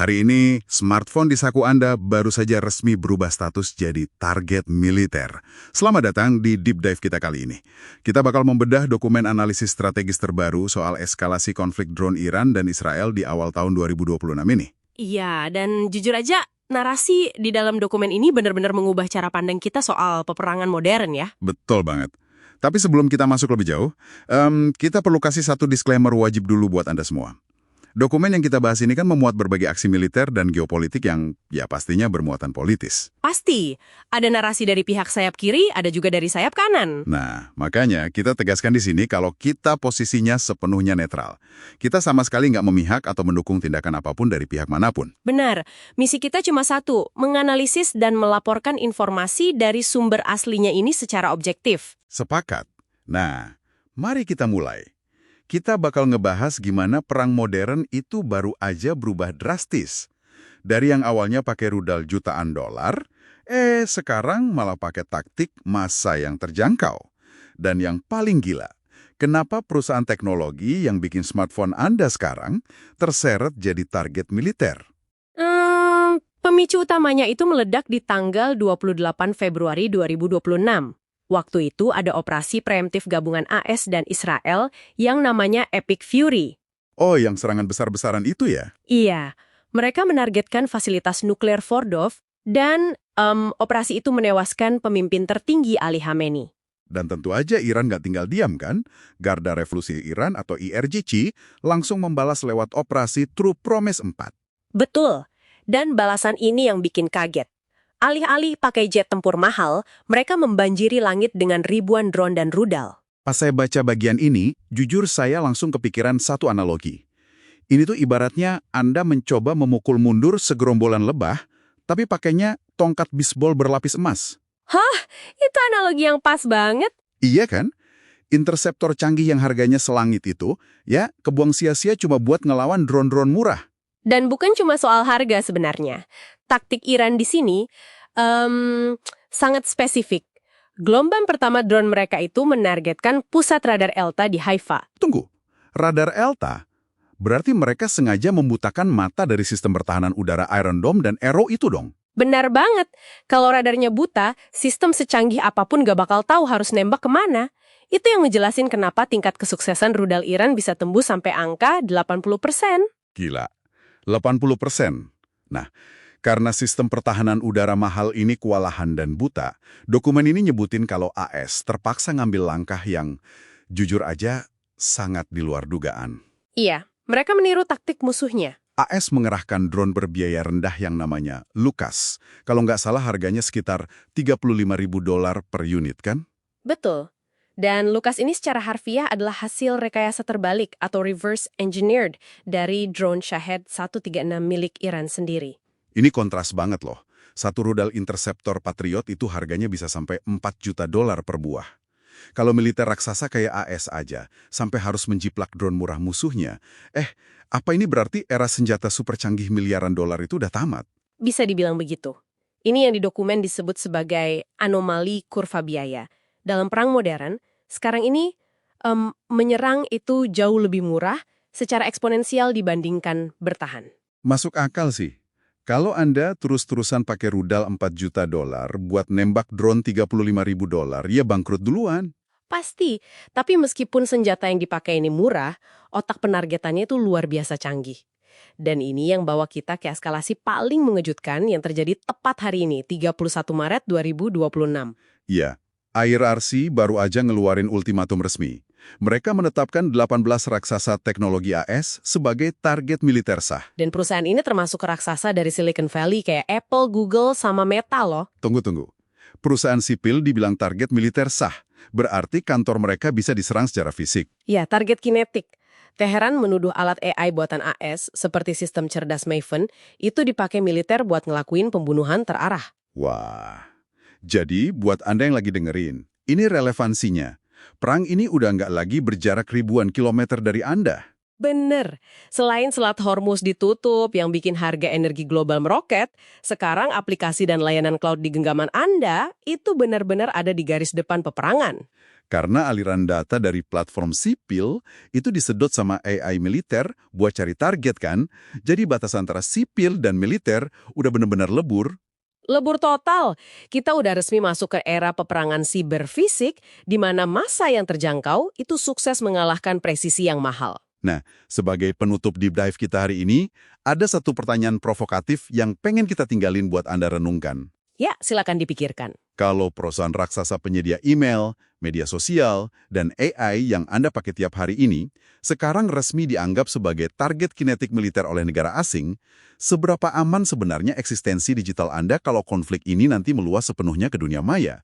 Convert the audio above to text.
Hari ini, smartphone di saku Anda baru saja resmi berubah status jadi target militer. Selamat datang di Deep Dive kita kali ini. Kita bakal membedah dokumen analisis strategis terbaru soal eskalasi konflik drone Iran dan Israel di awal tahun 2026 ini. Iya, dan jujur aja, narasi di dalam dokumen ini benar-benar mengubah cara pandang kita soal peperangan modern ya. Betul banget. Tapi sebelum kita masuk lebih jauh, kita perlu kasih satu disclaimer wajib dulu buat Anda semua. Dokumen yang kita bahas ini kan memuat berbagai aksi militer dan geopolitik yang ya pastinya bermuatan politis. Pasti, ada narasi dari pihak sayap kiri, ada juga dari sayap kanan. Nah, makanya kita tegaskan di sini kalau kita posisinya sepenuhnya netral. Kita sama sekali nggak memihak atau mendukung tindakan apapun dari pihak manapun. Benar, misi kita cuma satu, menganalisis dan melaporkan informasi dari sumber aslinya ini secara objektif. Sepakat. Nah, mari kita mulai. Kita bakal ngebahas gimana perang modern itu baru aja berubah drastis. Dari yang awalnya pakai rudal jutaan dolar, sekarang malah pakai taktik massa yang terjangkau. Dan yang paling gila, kenapa perusahaan teknologi yang bikin smartphone Anda sekarang terseret jadi target militer? Pemicu utamanya itu meledak di tanggal 28 Februari 2026. Waktu itu ada operasi preemptif gabungan AS dan Israel yang namanya Epic Fury. Oh, yang serangan besar-besaran itu ya? Iya, mereka menargetkan fasilitas nuklir Fordow dan operasi itu menewaskan pemimpin tertinggi Ali Khamenei. Dan tentu aja Iran nggak tinggal diam kan? Garda Revolusi Iran atau IRGC langsung membalas lewat operasi True Promise 4. Betul, dan balasan ini yang bikin kaget. Alih-alih pakai jet tempur mahal, mereka membanjiri langit dengan ribuan drone dan rudal. Pas saya baca bagian ini, jujur saya langsung kepikiran satu analogi. Ini tuh ibaratnya Anda mencoba memukul mundur segerombolan lebah, tapi pakainya tongkat bisbol berlapis emas. Hah? Itu analogi yang pas banget. Iya kan? Interceptor canggih yang harganya selangit itu, ya kebuang sia-sia cuma buat ngelawan drone-drone murah. Dan bukan cuma soal harga sebenarnya. Taktik Iran di sini sangat spesifik. Gelombang pertama drone mereka itu menargetkan pusat radar ELTA di Haifa. Tunggu, radar ELTA? Berarti mereka sengaja membutakan mata dari sistem pertahanan udara Iron Dome dan Arrow itu dong? Benar banget. Kalau radarnya buta, sistem secanggih apapun gak bakal tahu harus nembak kemana. Itu yang ngejelasin kenapa tingkat kesuksesan rudal Iran bisa tembus sampai angka 80%. Gila, 80%. Nah, karena sistem pertahanan udara mahal ini kewalahan dan buta, dokumen ini nyebutin kalau AS terpaksa ngambil langkah yang, jujur aja, sangat di luar dugaan. Iya, mereka meniru taktik musuhnya. AS mengerahkan drone berbiaya rendah yang namanya Lucas. Kalau nggak salah harganya sekitar $35.000 per unit, kan? Betul. Dan Lucas ini secara harfiah adalah hasil rekayasa terbalik atau reverse engineered dari drone Shahed 136 milik Iran sendiri. Ini kontras banget loh. Satu rudal interceptor Patriot itu harganya bisa sampai $4 juta per buah. Kalau militer raksasa kayak AS aja, sampai harus menjiplak drone murah musuhnya. Apa ini berarti era senjata super canggih miliaran dolar itu udah tamat? Bisa dibilang begitu. Ini yang di dokumen disebut sebagai anomali kurva biaya. Dalam perang modern, sekarang ini menyerang itu jauh lebih murah secara eksponensial dibandingkan bertahan. Masuk akal sih. Kalau Anda terus-terusan pakai rudal $4 juta buat nembak drone $35.000, ya bangkrut duluan. Pasti, tapi meskipun senjata yang dipakai ini murah, otak penargetannya itu luar biasa canggih. Dan ini yang bawa kita ke eskalasi paling mengejutkan yang terjadi tepat hari ini, 31 Maret 2026. Iya, IRRC baru aja ngeluarin ultimatum resmi. Mereka menetapkan 18 raksasa teknologi AS sebagai target militer sah. Dan perusahaan ini termasuk raksasa dari Silicon Valley kayak Apple, Google, sama Meta loh. Tunggu. Perusahaan sipil dibilang target militer sah. Berarti kantor mereka bisa diserang secara fisik. Ya, target kinetik. Teheran menuduh alat AI buatan AS seperti sistem cerdas Maven itu dipakai militer buat ngelakuin pembunuhan terarah. Wah, jadi buat Anda yang lagi dengerin, ini relevansinya. Perang ini udah nggak lagi berjarak ribuan kilometer dari Anda. Bener. Selain Selat Hormuz ditutup yang bikin harga energi global meroket, sekarang aplikasi dan layanan cloud di genggaman Anda itu benar-benar ada di garis depan peperangan. Karena aliran data dari platform sipil itu disedot sama AI militer buat cari target kan, jadi batas antara sipil dan militer udah benar-benar lebur. Lebur total. Kita udah resmi masuk ke era peperangan siber fisik, di mana massa yang terjangkau itu sukses mengalahkan presisi yang mahal. Nah, sebagai penutup deep dive kita hari ini, ada satu pertanyaan provokatif yang pengen kita tinggalin buat Anda renungkan. Ya, silakan dipikirkan. Kalau perusahaan raksasa penyedia email, media sosial, dan AI yang Anda pakai tiap hari ini, sekarang resmi dianggap sebagai target kinetik militer oleh negara asing, seberapa aman sebenarnya eksistensi digital Anda kalau konflik ini nanti meluas sepenuhnya ke dunia maya?